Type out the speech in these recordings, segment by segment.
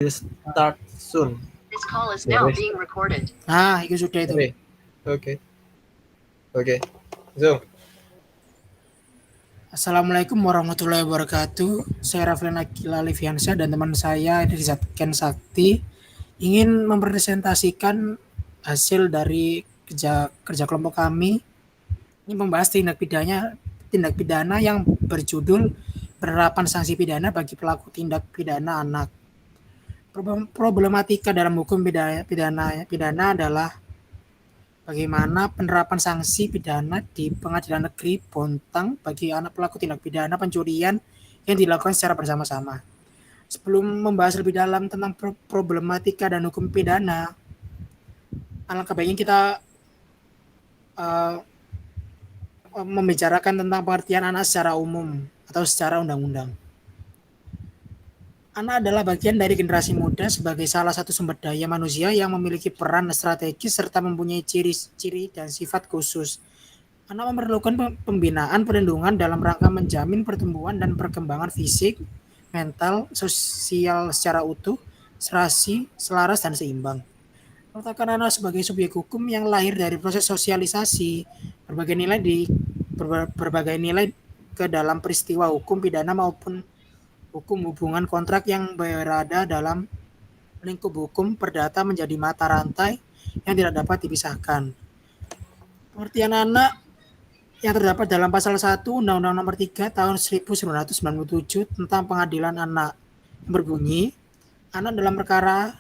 Will start soon. This call is Ya now wes. being recorded. Ah, itu sudah itu. Oke. Oke. Oke. So, Assalamualaikum warahmatullahi wabarakatuh. Saya Raflan Akila Liviansyah dan teman saya Rizat Ken Sakti ingin mempresentasikan hasil dari kerja kelompok kami. Ini membahas tindak pidana yang berjudul penerapan sanksi pidana bagi pelaku tindak pidana anak. Problematika dalam hukum pidana adalah bagaimana penerapan sanksi pidana di Pengadilan Negeri Bontang bagi anak pelaku tindak pidana pencurian yang dilakukan secara bersama-sama. Sebelum membahas lebih dalam tentang problematika dan hukum pidana, alangkah baiknya kita uh, membicarakan tentang pengertian anak secara umum atau secara undang-undang. Anak adalah bagian dari generasi muda sebagai salah satu sumber daya manusia yang memiliki peran strategis serta mempunyai ciri-ciri dan sifat khusus. Anak memerlukan pembinaan perlindungan dalam rangka menjamin pertumbuhan dan perkembangan fisik, mental, sosial secara utuh, serasi, selaras, dan seimbang. Meletakkan anak sebagai subjek hukum yang lahir dari proses sosialisasi, berbagai nilai ke dalam peristiwa hukum pidana maupun hukum hubungan kontrak yang berada dalam lingkup hukum perdata menjadi mata rantai yang tidak dapat dipisahkan. Pengertian anak yang terdapat dalam pasal 1 Undang-Undang Nomor 3 Tahun 1997 tentang Pengadilan Anak yang berbunyi, anak dalam perkara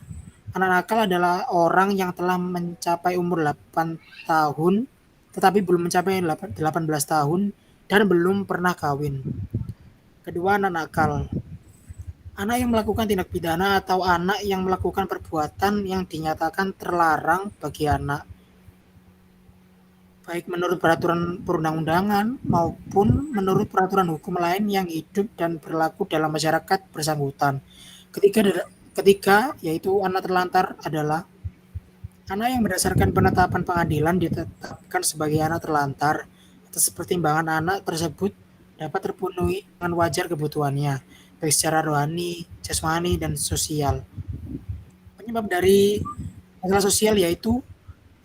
anak nakal adalah orang yang telah mencapai umur 8 tahun tetapi belum mencapai 18 tahun dan belum pernah kawin. Kedua, anak nakal. Anak yang melakukan tindak pidana atau anak yang melakukan perbuatan yang dinyatakan terlarang bagi anak, baik menurut peraturan perundang-undangan maupun menurut peraturan hukum lain yang hidup dan berlaku dalam masyarakat bersangkutan. Ketiga, yaitu anak terlantar adalah anak yang berdasarkan penetapan pengadilan ditetapkan sebagai anak terlantar atas pertimbangan anak tersebut dapat terpenuhi dengan wajar kebutuhannya, baik secara rohani, jasmani, dan sosial. Penyebab dari masalah sosial yaitu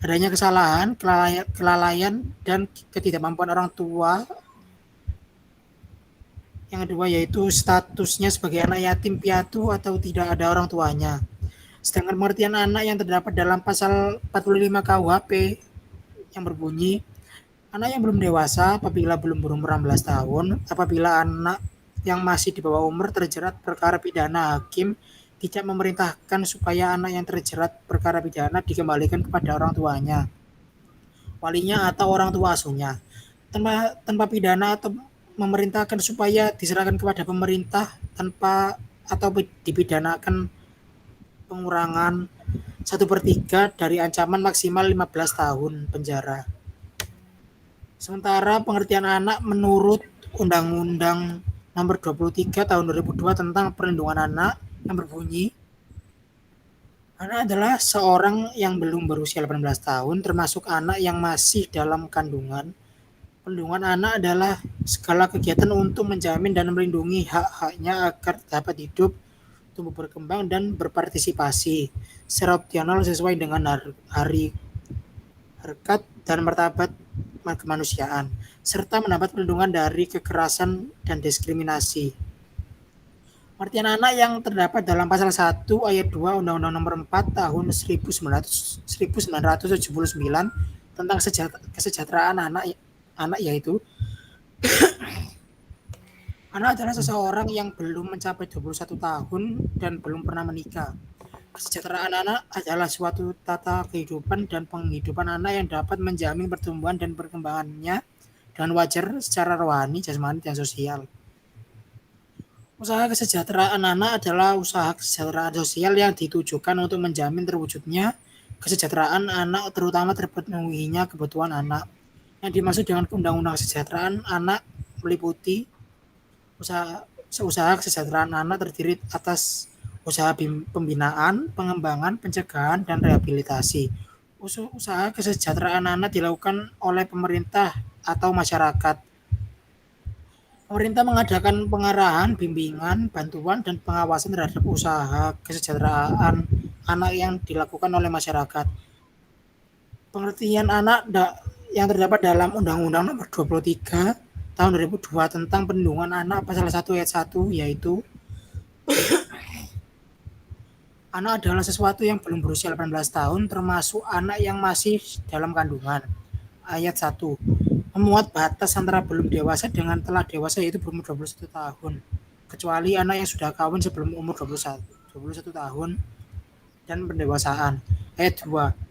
adanya kesalahan, kelalaian, dan ketidakmampuan orang tua. Yang kedua yaitu statusnya sebagai anak yatim piatu atau tidak ada orang tuanya. Sedangkan pengertian anak yang terdapat dalam pasal 45 KUHP yang berbunyi, anak yang belum dewasa apabila belum berumur 16 tahun, apabila anak yang masih di bawah umur terjerat perkara pidana, hakim tidak memerintahkan supaya anak yang terjerat perkara pidana dikembalikan kepada orang tuanya, walinya atau orang tua asuhnya. Tanpa pidana atau memerintahkan supaya diserahkan kepada pemerintah tanpa atau dipidanakan pengurangan 1/3 dari ancaman maksimal 15 tahun penjara. Sementara pengertian anak menurut Undang-Undang Nomor 23 Tahun 2002 tentang Perlindungan Anak yang berbunyi, anak adalah seorang yang belum berusia 18 tahun termasuk anak yang masih dalam kandungan. Perlindungan anak adalah segala kegiatan untuk menjamin dan melindungi hak-haknya agar dapat hidup, tumbuh berkembang, dan berpartisipasi secara optimal sesuai dengan harkat dan martabat kemanusiaan, serta mendapat perlindungan dari kekerasan dan diskriminasi. Pengertian anak yang terdapat dalam pasal 1 ayat 2 Undang-Undang Nomor 4 Tahun 1979 tentang kesejahteraan anak yaitu anak adalah seseorang yang belum mencapai 21 tahun dan belum pernah menikah. Kesejahteraan anak adalah suatu tata kehidupan dan penghidupan anak yang dapat menjamin pertumbuhan dan perkembangannya dengan wajar secara rohani, jasmani, dan sosial. Usaha kesejahteraan anak adalah usaha kesejahteraan sosial yang ditujukan untuk menjamin terwujudnya kesejahteraan anak, terutama terpenuhinya kebutuhan anak. Yang dimaksud dengan Undang-Undang Kesejahteraan Anak meliputi usaha kesejahteraan anak terdiri atas usaha pembinaan, pengembangan, pencegahan, dan rehabilitasi. Usaha kesejahteraan anak dilakukan oleh pemerintah atau masyarakat. Pemerintah mengadakan pengarahan, bimbingan, bantuan, dan pengawasan terhadap usaha kesejahteraan anak yang dilakukan oleh masyarakat. Pengertian anak yang terdapat dalam Undang-Undang Nomor 23 Tahun 2002 tentang Perlindungan Anak Pasal 1 Ayat 1 yaitu anak adalah sesuatu yang belum berusia 18 tahun termasuk anak yang masih dalam kandungan. Ayat 1 memuat batas antara belum dewasa dengan telah dewasa yaitu berumur 21 tahun. Kecuali anak yang sudah kawin sebelum umur 21 tahun dan pendewasaan. Ayat 2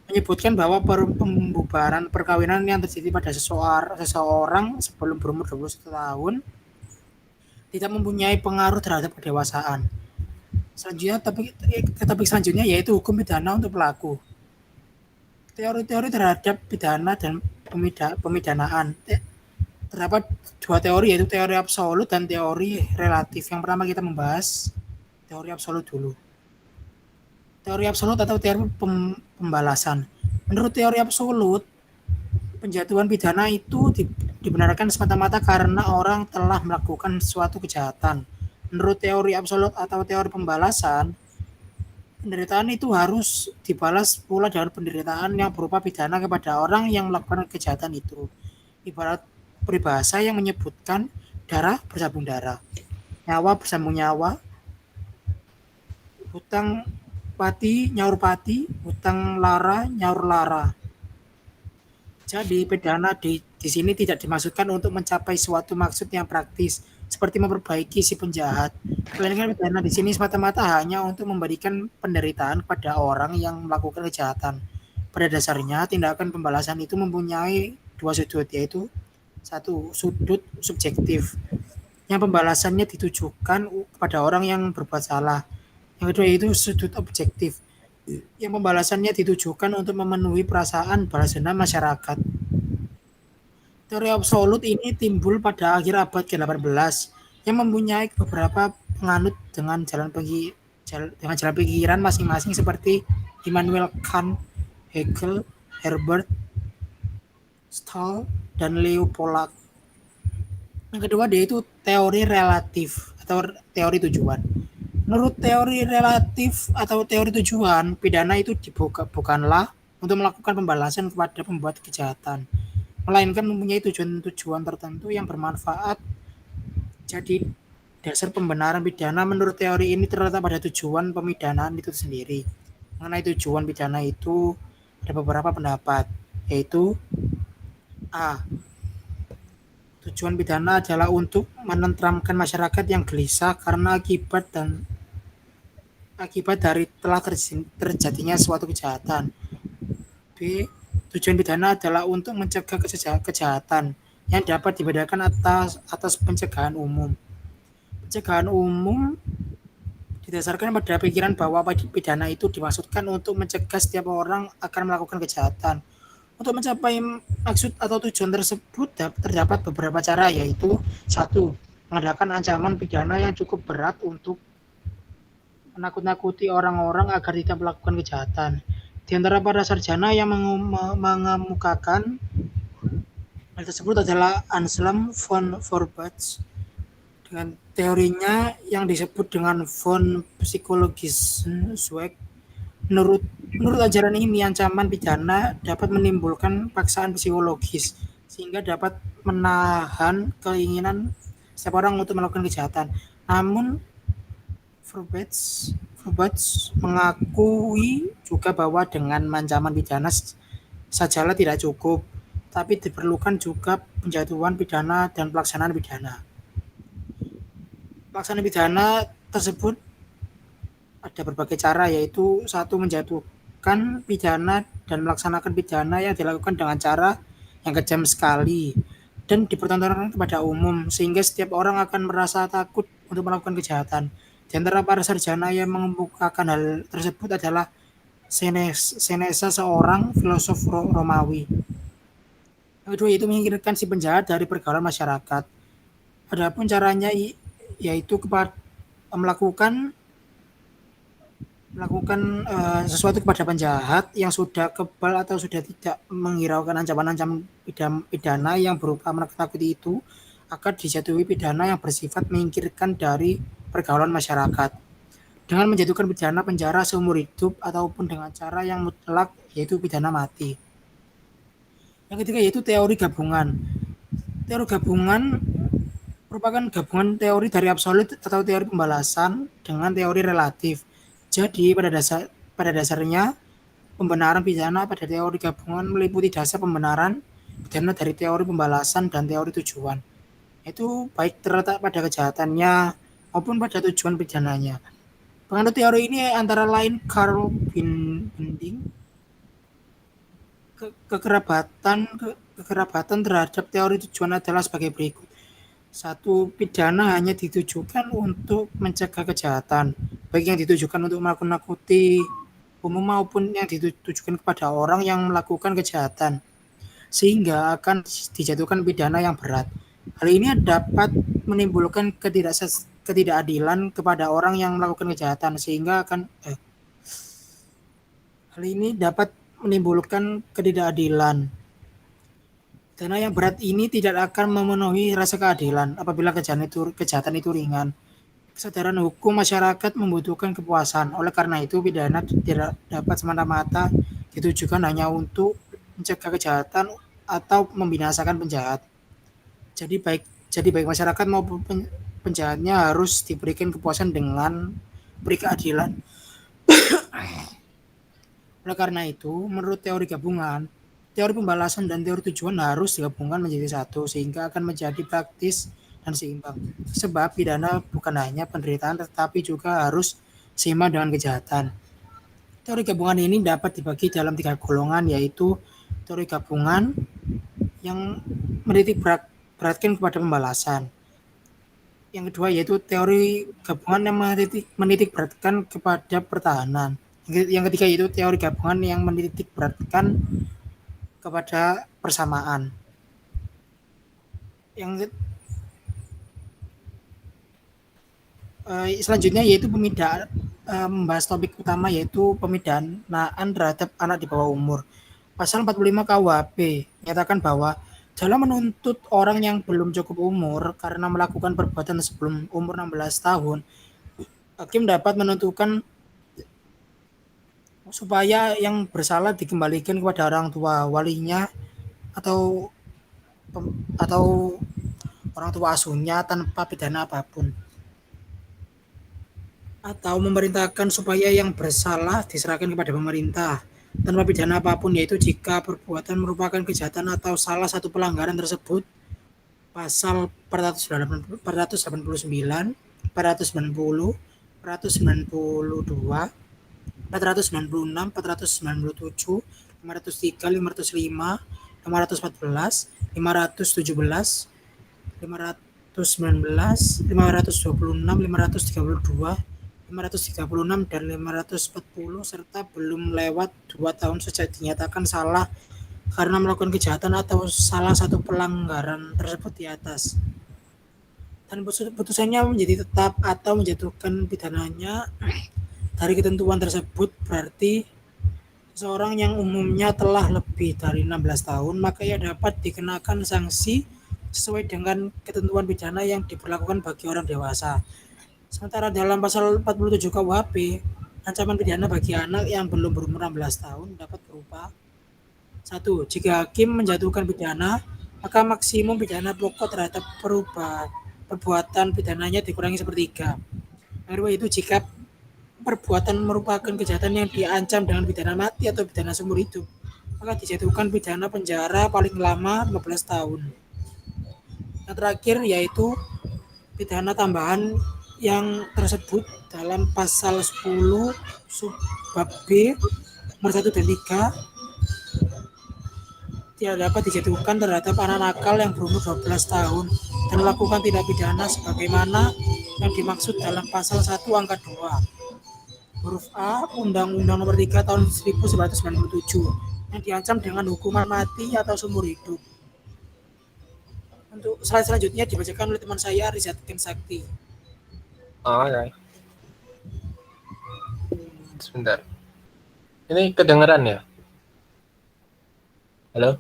menyebutkan bahwa pembubaran perkawinan yang terjadi pada seseorang sebelum berumur 21 tahun tidak mempunyai pengaruh terhadap kedewasaan. Selanjutnya, topik selanjutnya yaitu hukum pidana untuk pelaku. Teori-teori terhadap pidana dan pemidanaan. Terdapat dua teori yaitu teori absolut dan teori relatif. Yang pertama kita membahas teori absolut dulu. Teori absolut atau teori pembalasan. Menurut teori absolut, penjatuhan pidana itu dibenarkan semata-mata karena orang telah melakukan suatu kejahatan. Menurut teori absolut atau teori pembalasan, penderitaan itu harus dibalas pula dengan penderitaan yang berupa pidana kepada orang yang melakukan kejahatan itu. Ibarat peribahasa yang menyebutkan darah bersambung darah, nyawa bersambung nyawa, hutang pati nyaur pati, hutang lara nyaur lara. Jadi pidana di sini tidak dimaksudkan untuk mencapai suatu maksud yang praktis seperti memperbaiki si penjahat. Melainkan pidana di sini semata-mata hanya untuk memberikan penderitaan kepada orang yang melakukan kejahatan. Pada dasarnya tindakan pembalasan itu mempunyai dua sudut, yaitu satu sudut subjektif yang pembalasannya ditujukan kepada orang yang berbuat salah. Yang kedua yaitu sudut objektif yang pembalasannya ditujukan untuk memenuhi perasaan balas dendam masyarakat. Teori absolut ini timbul pada akhir abad ke-18 yang mempunyai beberapa penganut dengan jalan pikiran masing-masing seperti Immanuel Kant, Hegel, Herbert Stahl, dan Leo Polak. Yang kedua yaitu teori relatif atau teori tujuan. Menurut teori relatif atau teori tujuan, pidana itu bukanlah untuk melakukan pembalasan kepada pembuat kejahatan, melainkan mempunyai tujuan-tujuan tertentu yang bermanfaat. Jadi dasar pembenaran pidana menurut teori ini terletak pada tujuan pemidanaan itu sendiri. Mengenai tujuan pidana itu ada beberapa pendapat, yaitu A. Tujuan pidana adalah untuk menenteramkan masyarakat yang gelisah karena akibat dari telah terjadinya suatu kejahatan. B. Tujuan pidana adalah untuk mencegah kejahatan yang dapat dibedakan atas pencegahan umum. Pencegahan umum didasarkan pada pikiran bahwa pidana itu dimaksudkan untuk mencegah setiap orang akan melakukan kejahatan. Untuk mencapai maksud atau tujuan tersebut terdapat beberapa cara, yaitu satu, mengadakan ancaman pidana yang cukup berat untuk menakut-nakuti orang-orang agar tidak melakukan kejahatan. Di antara para sarjana yang mengemukakan hal tersebut adalah Anselm von Forbach dengan teorinya yang disebut dengan von Psychologische Zweck. Menurut ajaran ini, ancaman pidana dapat menimbulkan paksaan psikologis sehingga dapat menahan keinginan setiap orang untuk melakukan kejahatan. Namun Forbach mengakui juga bahwa dengan ancaman pidana sajalah tidak cukup, tapi diperlukan juga penjatuhan pidana dan pelaksanaan pidana. Pelaksanaan pidana tersebut ada berbagai cara, yaitu satu, menjatuhkan pidana dan melaksanakan pidana yang dilakukan dengan cara yang kejam sekali dan dipertontonkan kepada umum sehingga setiap orang akan merasa takut untuk melakukan kejahatan. Di antara para sarjana yang mengemukakan hal tersebut adalah Seneca, seorang filosof Romawi. Yang kedua itu menyingkirkan si penjahat dari pergaulan masyarakat. Adapun caranya yaitu melakukan sesuatu kepada penjahat yang sudah kebal atau sudah tidak menghiraukan ancaman-ancaman pidana yang berupa menakut-nakuti itu akan dijatuhi pidana yang bersifat menyingkirkan dari pergaulan masyarakat dengan menjatuhkan pidana penjara seumur hidup ataupun dengan cara yang mutlak yaitu pidana mati. Yang ketiga yaitu teori gabungan. Teori gabungan merupakan gabungan teori dari absolut atau teori pembalasan dengan teori relatif. Jadi pada dasarnya pembenaran pidana pada teori gabungan meliputi dasar pembenaran pidana dari teori pembalasan dan teori tujuan. Itu baik terletak pada kejahatannya maupun pada tujuan pidananya. Penganut teori ini antara lain Carl Binding, kekerabatan terhadap teori tujuan adalah sebagai berikut. Satu, pidana hanya ditujukan untuk mencegah kejahatan, baik yang ditujukan untuk menakut-nakuti umum maupun yang ditujukan kepada orang yang melakukan kejahatan, sehingga akan dijatuhkan pidana yang berat. Hal ini dapat menimbulkan ketidakadilan kepada orang yang melakukan kejahatan, sehingga hal ini dapat menimbulkan ketidakadilan. Dana yang berat ini tidak akan memenuhi rasa keadilan apabila kejahatan itu ringan. Kesadaran hukum masyarakat membutuhkan kepuasan. Oleh karena itu, pidana tidak dapat semata-mata ditujukan hanya untuk mencegah kejahatan atau membinasakan penjahat. Jadi baik masyarakat maupun penjahatnya harus diberikan kepuasan dengan beri keadilan. Oleh karena itu, menurut teori gabungan, teori pembalasan dan teori tujuan harus digabungkan menjadi satu sehingga akan menjadi praktis dan seimbang. Sebab pidana bukan hanya penderitaan tetapi juga harus seimbang dengan kejahatan. Teori gabungan ini dapat dibagi dalam 3 golongan, yaitu teori gabungan yang menitik beratkan kepada pembalasan. Yang kedua yaitu teori gabungan yang menitik beratkan kepada pertahanan. Yang ketiga yaitu teori gabungan yang menitik beratkan kepada persamaan. Yang selanjutnya yaitu membahas topik utama yaitu pemidanaan terhadap anak di bawah umur. Pasal 45 KUHP menyatakan bahwa dalam menuntut orang yang belum cukup umur karena melakukan perbuatan sebelum umur 16 tahun, hakim dapat menentukan supaya yang bersalah dikembalikan kepada orang tua walinya atau orang tua asuhnya tanpa pidana apapun, atau memerintahkan supaya yang bersalah diserahkan kepada pemerintah tanpa pidana apapun, yaitu jika perbuatan merupakan kejahatan atau salah satu pelanggaran tersebut. Pasal 489, 490, 492, 496, 497, 503, 505, 514, 517, 519, 526, 532, 536 dan 540 serta belum lewat 2 tahun sejak dinyatakan salah karena melakukan kejahatan atau salah satu pelanggaran tersebut di atas. Dan putusannya menjadi tetap atau menjatuhkan pidananya dari ketentuan tersebut berarti seseorang yang umumnya telah lebih dari 16 tahun maka ia dapat dikenakan sanksi sesuai dengan ketentuan pidana yang diberlakukan bagi orang dewasa. Sementara dalam pasal 47 KUHP, ancaman pidana bagi anak yang belum berumur 16 tahun dapat berupa 1. Jika hakim menjatuhkan pidana, maka maksimum pidana pokok terhadap perbuatan pidananya dikurangi sepertiga. Yang kedua itu jika perbuatan merupakan kejahatan yang diancam dengan pidana mati atau pidana seumur hidup, maka dijatuhkan pidana penjara paling lama 15 tahun. Yang terakhir yaitu pidana tambahan yang tersebut dalam pasal 10 subbab B nomor 1 dan 3 tidak dapat dijatuhkan terhadap anak nakal yang berumur 12 tahun dan melakukan tindak pidana sebagaimana yang dimaksud dalam pasal 1 angka 2 huruf A Undang-Undang Nomor 3 Tahun 1997 yang diancam dengan hukuman mati atau seumur hidup. Untuk slide selanjutnya dibacakan oleh teman saya Rizat Ken Sakti. Oke. Sebentar. Ini kedengeran ya? Halo?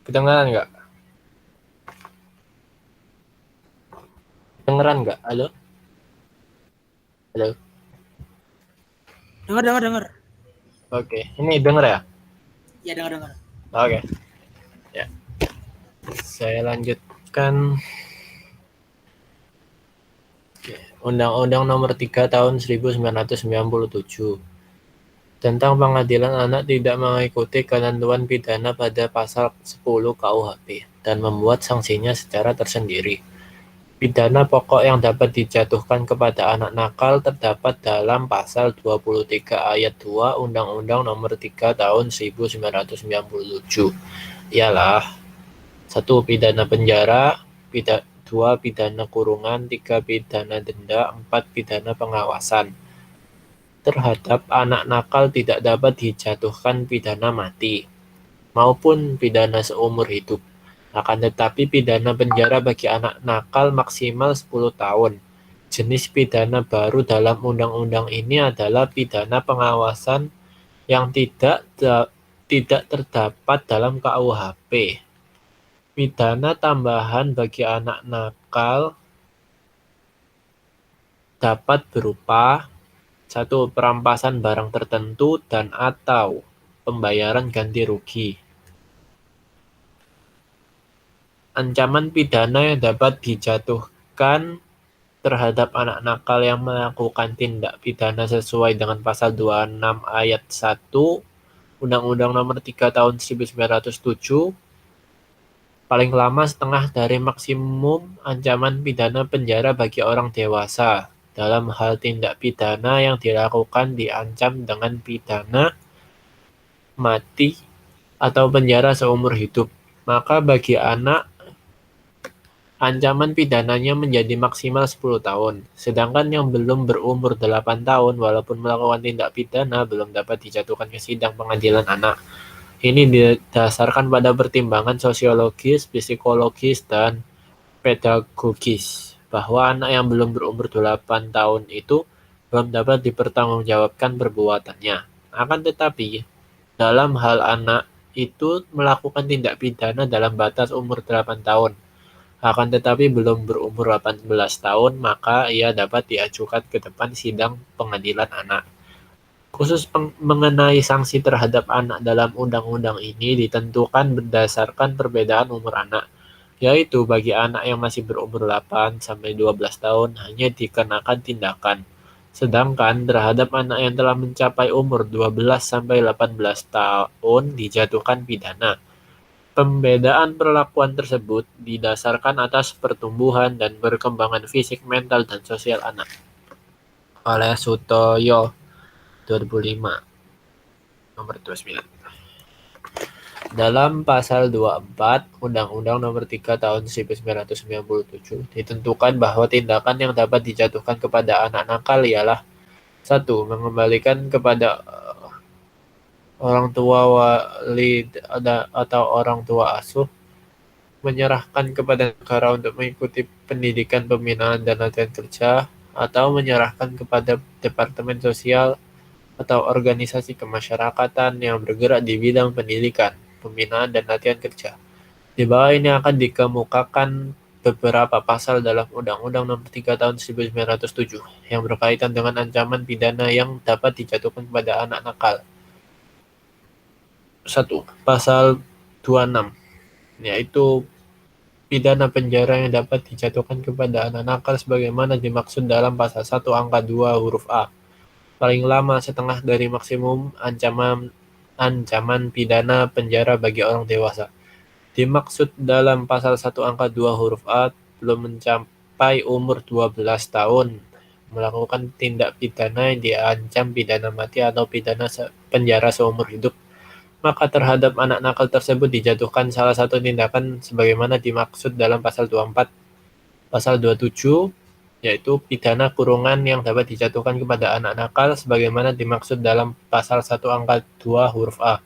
Kedengeran nggak? Dengeran nggak? Halo? Halo? Dengar. Oke, ini denger ya? Ya, dengar. Oke, ya. Saya lanjutkan. Undang-Undang Nomor 3 Tahun 1997 tentang Pengadilan Anak tidak mengikuti ketentuan pidana pada pasal 10 KUHP dan membuat sanksinya secara tersendiri. Pidana pokok yang dapat dijatuhkan kepada anak nakal terdapat dalam pasal 23 ayat 2 Undang-Undang Nomor 3 Tahun 1997. Ialah 1. Pidana penjara, 2. Pidana kurungan, 3. Pidana denda, 4. Pidana pengawasan. Terhadap anak nakal tidak dapat dijatuhkan pidana mati maupun pidana seumur hidup. Akan tetapi pidana penjara bagi anak nakal maksimal 10 tahun. Jenis pidana baru dalam undang-undang ini adalah pidana pengawasan yang tidak terdapat dalam KUHP. Pidana tambahan bagi anak nakal dapat berupa 1. Perampasan barang tertentu dan atau pembayaran ganti rugi. Ancaman pidana yang dapat dijatuhkan terhadap anak nakal yang melakukan tindak pidana sesuai dengan pasal 26 ayat 1 Undang-Undang Nomor 3 Tahun 1907 paling lama setengah dari maksimum ancaman pidana penjara bagi orang dewasa. Dalam hal tindak pidana yang dilakukan diancam dengan pidana mati atau penjara seumur hidup. Maka bagi anak, ancaman pidananya menjadi maksimal 10 tahun. Sedangkan yang belum berumur 8 tahun walaupun melakukan tindak pidana belum dapat dijatuhkan ke sidang pengadilan anak. Ini didasarkan pada pertimbangan sosiologis, psikologis, dan pedagogis bahwa anak yang belum berumur 8 tahun itu belum dapat dipertanggungjawabkan perbuatannya. Akan tetapi, dalam hal anak itu melakukan tindak pidana dalam batas umur 8 tahun, akan tetapi belum berumur 18 tahun, maka ia dapat diajukan ke depan sidang pengadilan anak. Khusus mengenai sanksi terhadap anak dalam undang-undang ini ditentukan berdasarkan perbedaan umur anak, yaitu bagi anak yang masih berumur 8-12 tahun hanya dikenakan tindakan, sedangkan terhadap anak yang telah mencapai umur 12-18 tahun dijatuhkan pidana. Pembedaan perlakuan tersebut didasarkan atas pertumbuhan dan perkembangan fisik, mental, dan sosial anak. Oleh Sutoyo 2005 nomor 29. Dalam pasal 24 Undang-Undang Nomor 3 Tahun 1997 ditentukan bahwa tindakan yang dapat dijatuhkan kepada anak nakal ialah 1. Mengembalikan kepada orang tua wali atau orang tua asuh, menyerahkan kepada negara untuk mengikuti pendidikan, pembinaan, dan latihan kerja, atau menyerahkan kepada Departemen Sosial atau organisasi kemasyarakatan yang bergerak di bidang pendidikan, pembinaan, dan latihan kerja. Di bawah ini akan dikemukakan beberapa pasal dalam Undang-Undang Nomor 3 Tahun 1907 yang berkaitan dengan ancaman pidana yang dapat dijatuhkan kepada anak nakal. 1. Pasal 26, yaitu pidana penjara yang dapat dijatuhkan kepada anak nakal sebagaimana dimaksud dalam pasal 1 angka 2 huruf A. Paling lama setengah dari maksimum ancaman pidana penjara bagi orang dewasa. Dimaksud dalam pasal 1 angka 2 huruf A belum mencapai umur 12 tahun melakukan tindak pidana yang diancam pidana mati atau pidana penjara seumur hidup, maka terhadap anak nakal tersebut dijatuhkan salah satu tindakan sebagaimana dimaksud dalam pasal 24. Pasal 27 yaitu pidana kurungan yang dapat dijatuhkan kepada anak nakal sebagaimana dimaksud dalam pasal 1 angka 2 huruf A.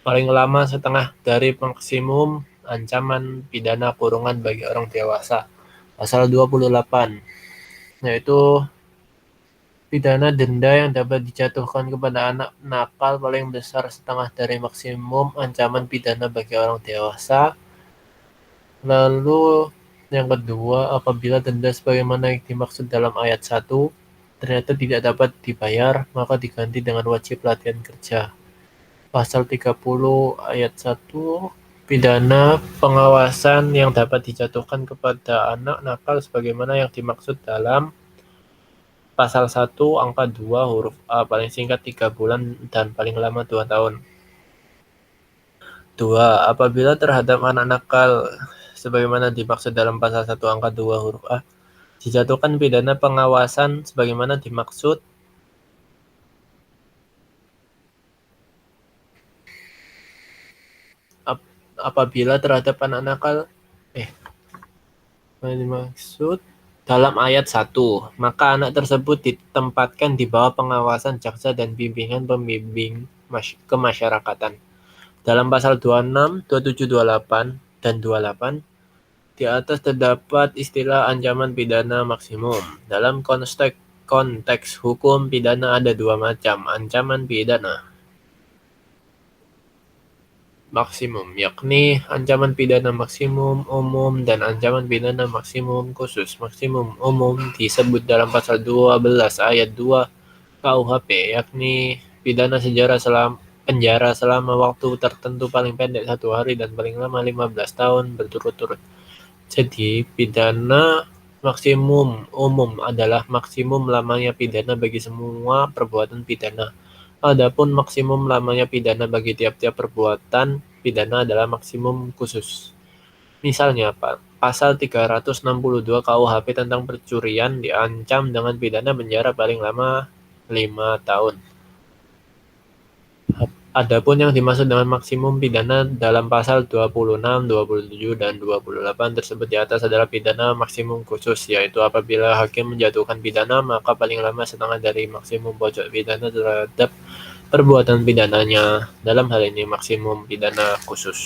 Paling lama setengah dari maksimum ancaman pidana kurungan bagi orang dewasa. Pasal 28 yaitu pidana denda yang dapat dijatuhkan kepada anak nakal paling besar setengah dari maksimum ancaman pidana bagi orang dewasa. Lalu Yang kedua, apabila denda sebagaimana yang dimaksud dalam ayat 1 ternyata tidak dapat dibayar, maka diganti dengan wajib latihan kerja. Pasal 30 ayat 1, pidana pengawasan yang dapat dijatuhkan kepada anak nakal sebagaimana yang dimaksud dalam pasal 1 angka 2 huruf A, paling singkat 3 bulan dan paling lama 2 tahun. 2. Apabila terhadap anak nakal sebagaimana dimaksud dalam pasal 1 angka 2 huruf A, dijatuhkan pidana pengawasan sebagaimana dimaksud apabila terhadap anak nakal dimaksud dalam ayat 1, maka anak tersebut ditempatkan di bawah pengawasan jaksa dan bimbingan pembimbing kemasyarakatan. Dalam pasal 26, 27, 28, dan 28, di atas terdapat istilah ancaman pidana maksimum. Dalam konteks hukum pidana ada dua macam ancaman pidana maksimum, yakni ancaman pidana maksimum umum dan ancaman pidana maksimum khusus. Maksimum umum disebut dalam pasal 12 ayat 2 KUHP, yakni pidana penjara selama waktu tertentu paling pendek 1 hari dan paling lama 15 tahun berturut-turut. Jadi, pidana maksimum umum adalah maksimum lamanya pidana bagi semua perbuatan pidana. Adapun maksimum lamanya pidana bagi tiap-tiap perbuatan pidana adalah maksimum khusus. Misalnya, pasal 362 KUHP tentang pencurian diancam dengan pidana penjara paling lama 5 tahun. Adapun yang dimaksud dengan maksimum pidana dalam pasal 26, 27, dan 28 tersebut di atas adalah pidana maksimum khusus, yaitu apabila hakim menjatuhkan pidana, maka paling lama setengah dari maksimum pojok pidana terhadap perbuatan pidananya. Dalam hal ini maksimum pidana khusus.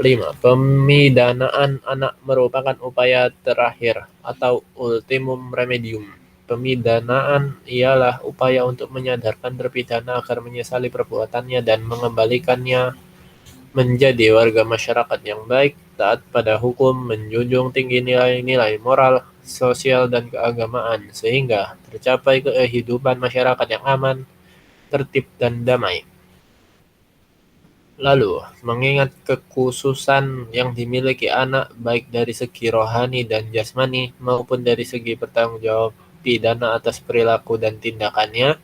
5. Pemidanaan anak merupakan upaya terakhir atau ultimum remedium. Pemidanaan ialah upaya untuk menyadarkan terpidana agar menyesali perbuatannya dan mengembalikannya menjadi warga masyarakat yang baik, taat pada hukum, menjunjung tinggi nilai-nilai moral, sosial, dan keagamaan, sehingga tercapai kehidupan masyarakat yang aman, tertib, dan damai. Lalu, mengingat kekhususan yang dimiliki anak baik dari segi rohani dan jasmani maupun dari segi bertanggung jawab pidana atas perilaku dan tindakannya,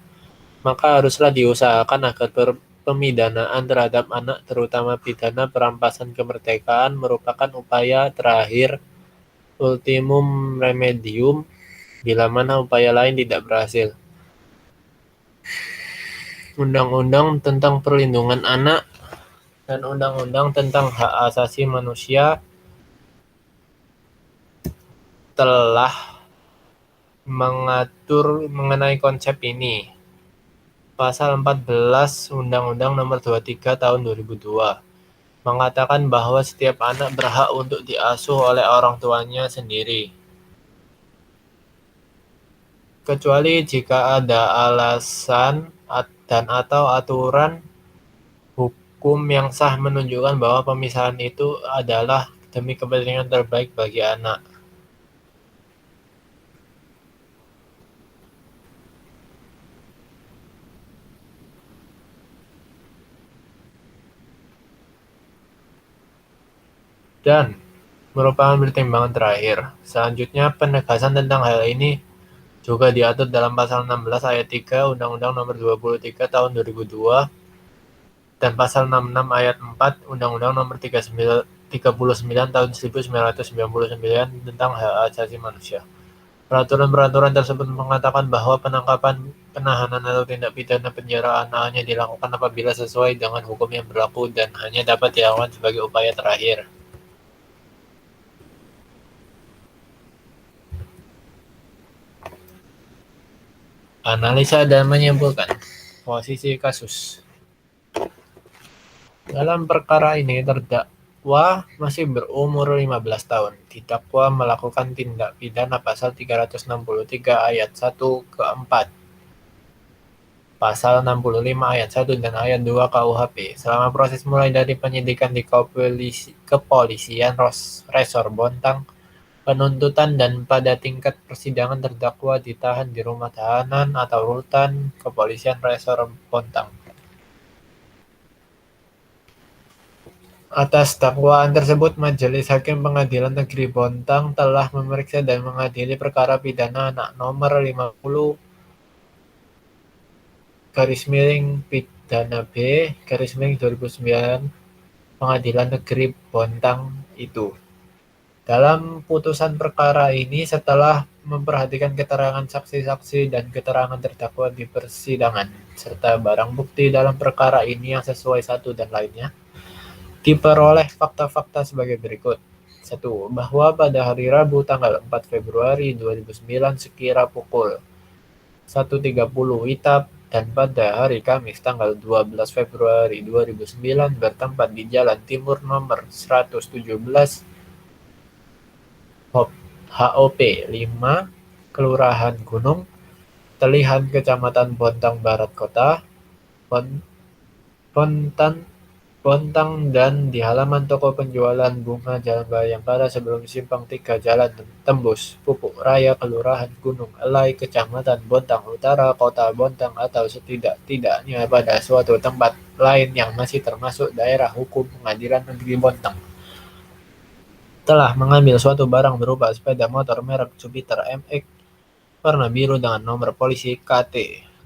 maka haruslah diusahakan agar pemidanaan terhadap anak, terutama pidana perampasan kemerdekaan, merupakan upaya terakhir ultimum remedium bila mana upaya lain tidak berhasil. Undang-Undang tentang Perlindungan Anak dan Undang-Undang tentang Hak Asasi Manusia telah mengatur mengenai konsep ini. Pasal 14 Undang-Undang Nomor 23 Tahun 2002 mengatakan bahwa setiap anak berhak untuk diasuh oleh orang tuanya sendiri, kecuali jika ada alasan dan atau aturan hukum yang sah menunjukkan bahwa pemisahan itu adalah demi kepentingan terbaik bagi anak. Dan merupakan pertimbangan terakhir. Selanjutnya, penegasan tentang hal ini juga diatur dalam pasal 16 ayat 3 Undang-Undang Nomor 23 Tahun 2002 dan pasal 66 ayat 4 Undang-Undang Nomor 39 Tahun 1999 tentang Hak Asasi Manusia. Peraturan-peraturan tersebut mengatakan bahwa penangkapan, penahanan atau tindak pidana penjara anak hanya dilakukan apabila sesuai dengan hukum yang berlaku dan hanya dapat dilakukan sebagai upaya terakhir. Analisa dan menyimpulkan posisi kasus. Dalam perkara ini, terdakwa masih berumur 15 tahun. Didakwa melakukan tindak pidana pasal 363 ayat 1 ke 4. Pasal 65 ayat 1 dan ayat 2 KUHP. Selama proses mulai dari penyidikan di kepolisian Resor Bontang, penuntutan dan pada tingkat persidangan terdakwa ditahan di rumah tahanan atau rutan kepolisian Resor Bontang. Atas dakwaan tersebut, Majelis Hakim Pengadilan Negeri Bontang telah memeriksa dan mengadili perkara pidana anak nomor 50 pidana B 2009 Pengadilan Negeri Bontang itu. Dalam putusan perkara ini, setelah memperhatikan keterangan saksi-saksi dan keterangan terdakwa di persidangan, serta barang bukti dalam perkara ini yang sesuai satu dan lainnya, diperoleh fakta-fakta sebagai berikut. 1. Bahwa pada hari Rabu tanggal 4 Februari 2009 sekira pukul 1.30 WITA dan pada hari Kamis tanggal 12 Februari 2009 bertempat di Jalan Timur nomor 117 HOP 5 Kelurahan Gunung Telihan Kecamatan Bontang Barat Kota Bontang dan di halaman toko penjualan bunga Jalan Bayangkara sebelum simpang 3 Jalan Tembus Pupuk Raya Kelurahan Gunung Elai Kecamatan Bontang Utara Kota Bontang atau setidak-tidaknya pada suatu tempat lain yang masih termasuk daerah hukum Pengadilan Negeri Bontang telah mengambil suatu barang berupa sepeda motor merek Jupiter MX warna biru dengan nomor polisi KT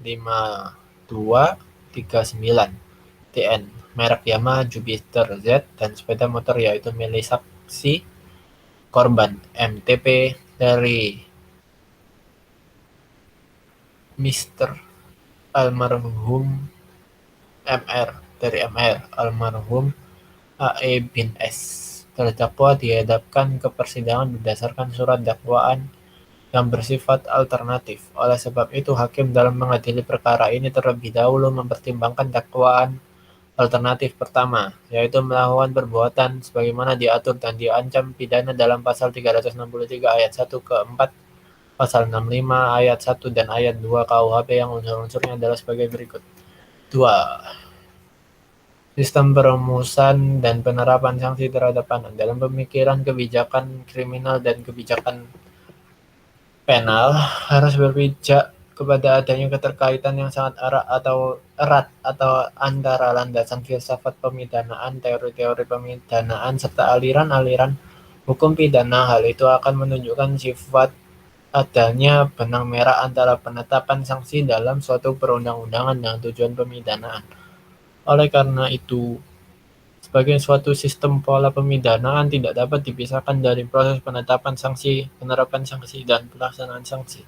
5239 TN merek Yamaha Jupiter Z dan sepeda motor yaitu milik saksi korban MTP dari Mr. almarhum almarhum AE bin S. Terdakwa dihadapkan ke persidangan berdasarkan surat dakwaan yang bersifat alternatif. Oleh sebab itu, hakim dalam mengadili perkara ini terlebih dahulu mempertimbangkan dakwaan alternatif pertama, yaitu melakukan perbuatan sebagaimana diatur dan diancam pidana dalam pasal 363 ayat 1 ke 4, pasal 65 ayat 1 dan ayat 2 KUHP yang unsur-unsurnya adalah sebagai berikut. 2. Sistem perumusan dan penerapan sanksi terhadap anak dalam pemikiran kebijakan kriminal dan kebijakan penal harus berpijak kepada adanya keterkaitan yang sangat erat atau antara landasan filsafat pemidanaan, teori-teori pemidanaan, serta aliran-aliran hukum pidana. Hal itu akan menunjukkan sifat adanya benang merah antara penetapan sanksi dalam suatu perundang-undangan dengan tujuan pemidanaan. Oleh karena itu, sebagai suatu sistem pola pemidanaan tidak dapat dipisahkan dari proses penetapan sanksi, penerapan sanksi, dan pelaksanaan sanksi.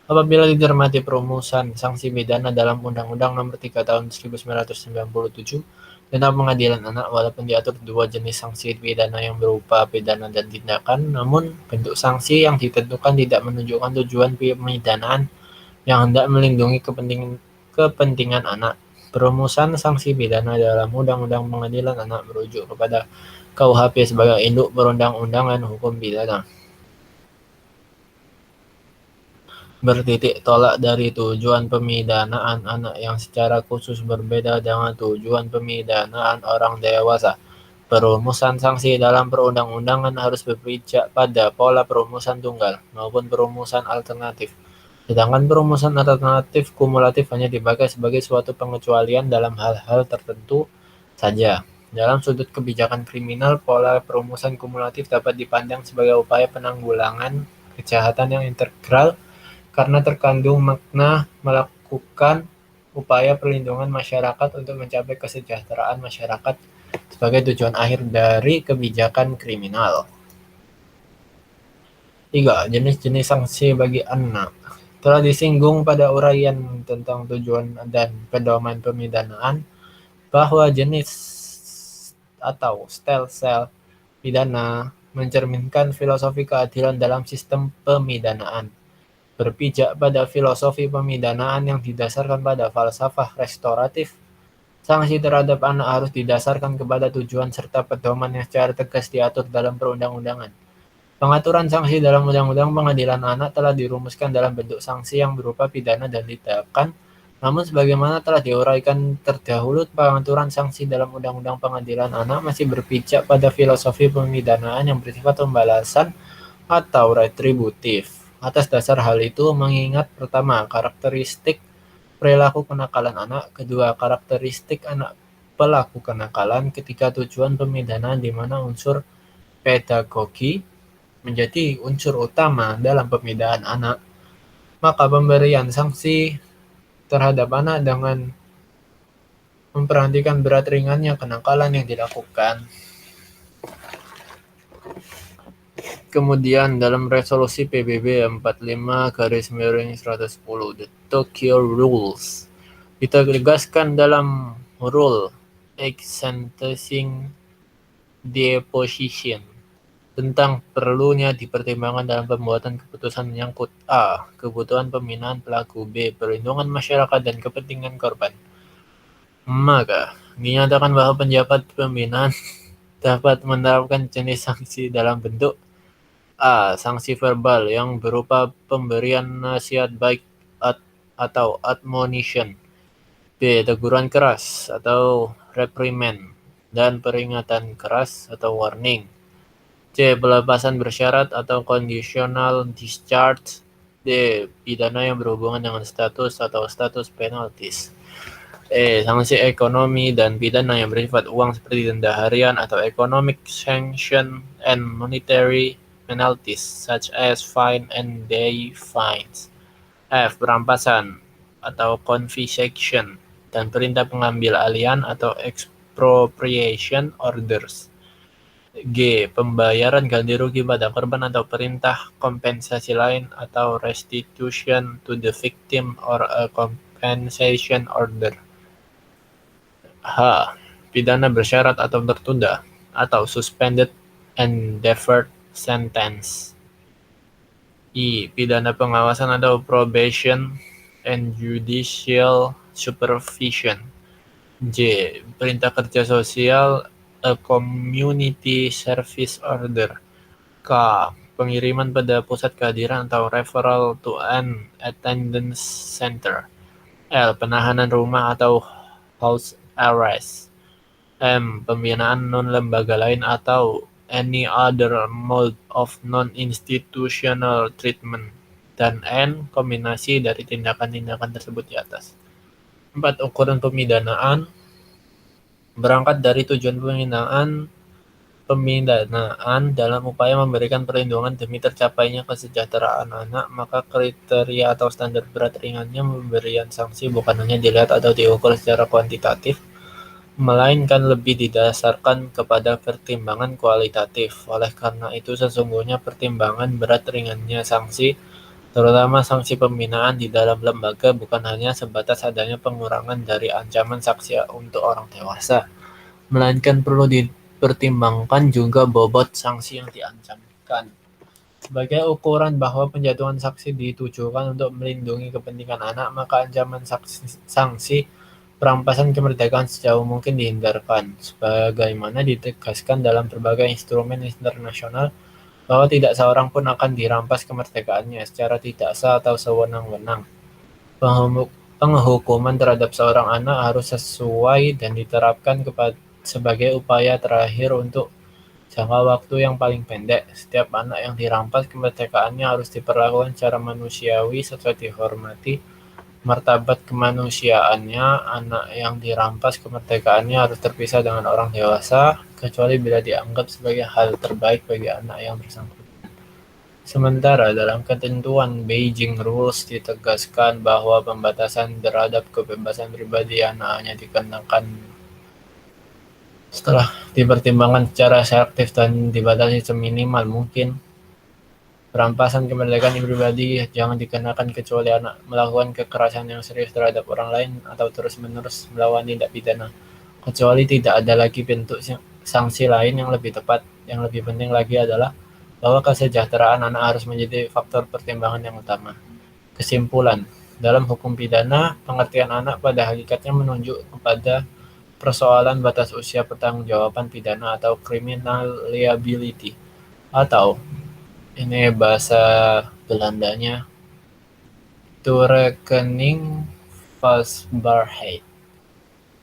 Apabila dicermati perumusan sanksi pidana dalam Undang-Undang Nomor 3 Tahun 1997 tentang Pengadilan Anak, walaupun diatur dua jenis sanksi pidana yang berupa pidana dan tindakan, namun bentuk sanksi yang ditentukan tidak menunjukkan tujuan pemidanaan yang hendak melindungi kepentingan anak. Perumusan sanksi pidana dalam Undang-Undang Pengadilan Anak merujuk kepada KUHP sebagai induk perundang-undangan hukum pidana. Bertitik tolak dari tujuan pemidanaan anak yang secara khusus berbeda dengan tujuan pemidanaan orang dewasa. Perumusan sanksi dalam perundang-undangan harus berpijak pada pola perumusan tunggal maupun perumusan alternatif. Sedangkan perumusan alternatif kumulatif hanya dipakai sebagai suatu pengecualian dalam hal-hal tertentu saja. Dalam sudut kebijakan kriminal, pola perumusan kumulatif dapat dipandang sebagai upaya penanggulangan kejahatan yang integral karena terkandung makna melakukan upaya perlindungan masyarakat untuk mencapai kesejahteraan masyarakat sebagai tujuan akhir dari kebijakan kriminal. 3. Jenis-jenis sanksi bagi anak. Telah disinggung pada uraian tentang tujuan dan pedoman pemidanaan bahwa jenis atau stelsel pidana mencerminkan filosofi keadilan dalam sistem pemidanaan. Berpijak pada filosofi pemidanaan yang didasarkan pada falsafah restoratif, sanksi terhadap anak harus didasarkan kepada tujuan serta pedoman yang secara tegas diatur dalam perundang-undangan. Pengaturan sanksi dalam Undang-Undang Pengadilan Anak telah dirumuskan dalam bentuk sanksi yang berupa pidana dan tindakan Namun sebagaimana telah diuraikan terdahulu, pengaturan sanksi dalam Undang-Undang Pengadilan Anak masih berpijak pada filosofi pemidanaan yang bersifat pembalasan atau retributif. Atas dasar hal itu, mengingat pertama, karakteristik perilaku kenakalan anak, kedua, karakteristik anak pelaku kenakalan, ketiga, tujuan pemidanaan di mana unsur pedagogi menjadi unsur utama dalam pemidanaan anak, maka pemberian sanksi terhadap anak dengan memperhatikan berat ringannya kenakalan yang dilakukan. Kemudian dalam resolusi PBB 45/110, The Tokyo Rules, ditegaskan dalam rule Exsentencing Deposition tentang perlunya dipertimbangkan dalam pembuatan keputusan menyangkut a. kebutuhan pembinaan pelaku, b. perlindungan masyarakat dan kepentingan korban. Maka dinyatakan bahwa penjabat pembinaan dapat menerapkan jenis sanksi dalam bentuk a. sanksi verbal yang berupa pemberian nasihat baik atau admonition, b. teguran keras atau reprimand dan peringatan keras atau warning, c. pelepasan bersyarat atau conditional discharge, d. pidana yang berhubungan dengan status atau status penalties, sanksi ekonomi dan pidana yang bersifat uang seperti denda harian atau economic sanction and monetary penalties such as fine and day fines, f. perampasan atau confiscation dan perintah pengambil alihan atau expropriation orders, g. pembayaran ganti rugi pada korban atau perintah kompensasi lain atau restitution to the victim or a compensation order, h. pidana bersyarat atau tertunda atau suspended and deferred sentence, i. pidana pengawasan atau probation and judicial supervision, j. perintah kerja sosial a community service order, k. pengiriman pada pusat kehadiran atau referral to an attendance center, l. penahanan rumah atau house arrest, m. pembinaan non-lembaga lain atau any other mode of non-institutional treatment, dan n. kombinasi dari tindakan-tindakan tersebut di atas. 4. Ukuran pemidanaan. Berangkat dari tujuan pemidanaan dalam upaya memberikan perlindungan demi tercapainya kesejahteraan anak, maka kriteria atau standar berat ringannya pemberian sanksi bukan hanya dilihat atau diukur secara kuantitatif, melainkan lebih didasarkan kepada pertimbangan kualitatif. Oleh karena itu, sesungguhnya pertimbangan berat ringannya sanksi, terutama sanksi pembinaan di dalam lembaga, bukan hanya sebatas adanya pengurangan dari ancaman sanksi untuk orang dewasa, melainkan perlu dipertimbangkan juga bobot sanksi yang diancamkan. Sebagai ukuran bahwa penjatuhan sanksi ditujukan untuk melindungi kepentingan anak, maka ancaman sanksi perampasan kemerdekaan sejauh mungkin dihindarkan, sebagaimana ditegaskan dalam berbagai instrumen internasional bahwa tidak seorang pun akan dirampas kemerdekaannya secara tidak sah atau sewenang-wenang. Penghukuman terhadap seorang anak harus sesuai dan diterapkan sebagai upaya terakhir untuk jangka waktu yang paling pendek. Setiap anak yang dirampas kemerdekaannya harus diperlakukan secara manusiawi serta dihormati martabat kemanusiaannya. Anak yang dirampas kemerdekaannya harus terpisah dengan orang dewasa, kecuali bila dianggap sebagai hal terbaik bagi anak yang bersangkutan. Sementara dalam ketentuan Beijing Rules ditegaskan bahwa pembatasan terhadap kebebasan pribadi anak hanya dikenakan setelah dipertimbangkan secara selektif dan dibatasi seminimal mungkin. Perampasan kemerdekaan pribadi jangan dikenakan kecuali anak melakukan kekerasan yang serius terhadap orang lain atau terus-menerus melawan tindak pidana, kecuali tidak ada lagi bentuk sanksi lain yang lebih tepat. Yang lebih penting lagi adalah bahwa kesejahteraan anak harus menjadi faktor pertimbangan yang utama. Kesimpulan, dalam hukum pidana, pengertian anak pada hakikatnya menunjuk kepada persoalan batas usia pertanggungjawaban pidana atau criminal liability, atau ini bahasa Belandanya, toerekening Fasbarheit.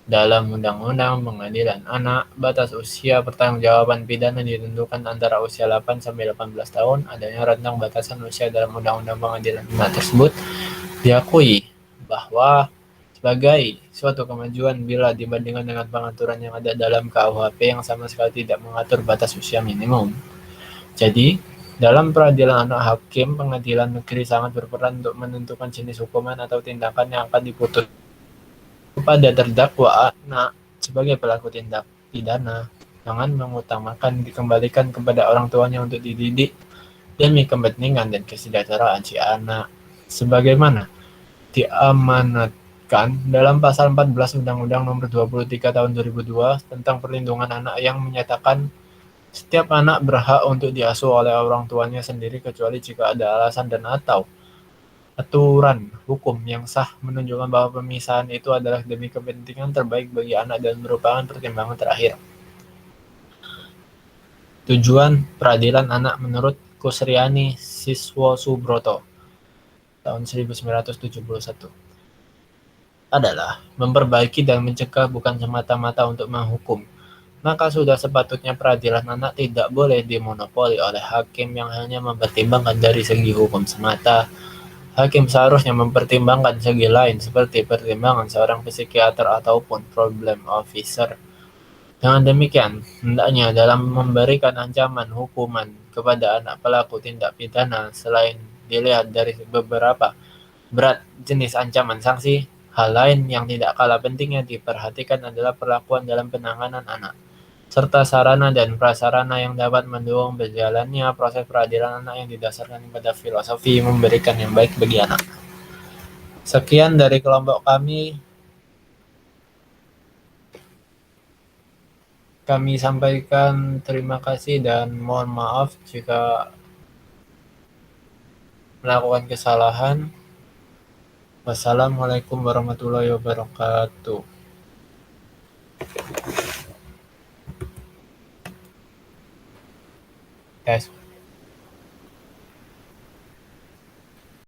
Dalam Undang-Undang Pengadilan Anak, batas usia pertanggungjawaban pidana ditentukan antara usia 8 sampai 18 tahun. Adanya rentang batasan usia dalam Undang-Undang Pengadilan Anak tersebut diakui bahwa sebagai suatu kemajuan bila dibandingkan dengan pengaturan yang ada dalam KUHP yang sama sekali tidak mengatur batas usia minimum. Jadi, dalam peradilan anak, hakim pengadilan negeri sangat berperan untuk menentukan jenis hukuman atau tindakan yang akan diputus kepada terdakwa anak sebagai pelaku tindak pidana, jangan mengutamakan dikembalikan kepada orang tuanya untuk dididik demi kepentingan dan kesejahteraan si anak, sebagaimana diamanatkan dalam pasal 14 Undang-Undang Nomor 23 Tahun 2002 tentang Perlindungan Anak yang menyatakan setiap anak berhak untuk diasuh oleh orang tuanya sendiri kecuali jika ada alasan dan atau aturan hukum yang sah menunjukkan bahwa pemisahan itu adalah demi kepentingan terbaik bagi anak dan merupakan pertimbangan terakhir. Tujuan peradilan anak menurut Kusriani Siswosubroto tahun 1971 adalah memperbaiki dan mencegah, bukan semata-mata untuk menghukum. Maka sudah sepatutnya peradilan anak tidak boleh dimonopoli oleh hakim yang hanya mempertimbangkan dari segi hukum semata. Hakim seharusnya mempertimbangkan segi lain seperti pertimbangan seorang psikiater ataupun problem officer. Dengan demikian, hendaknya dalam memberikan ancaman hukuman kepada anak pelaku tindak pidana, selain dilihat dari beberapa berat jenis ancaman sanksi, hal lain yang tidak kalah pentingnya diperhatikan adalah perlakuan dalam penanganan anak, serta sarana dan prasarana yang dapat mendukung berjalannya proses peradilan anak yang didasarkan pada filosofi memberikan yang baik bagi anak. Sekian dari kelompok kami. Kami sampaikan terima kasih dan mohon maaf jika melakukan kesalahan. Wassalamualaikum warahmatullahi wabarakatuh. Tes.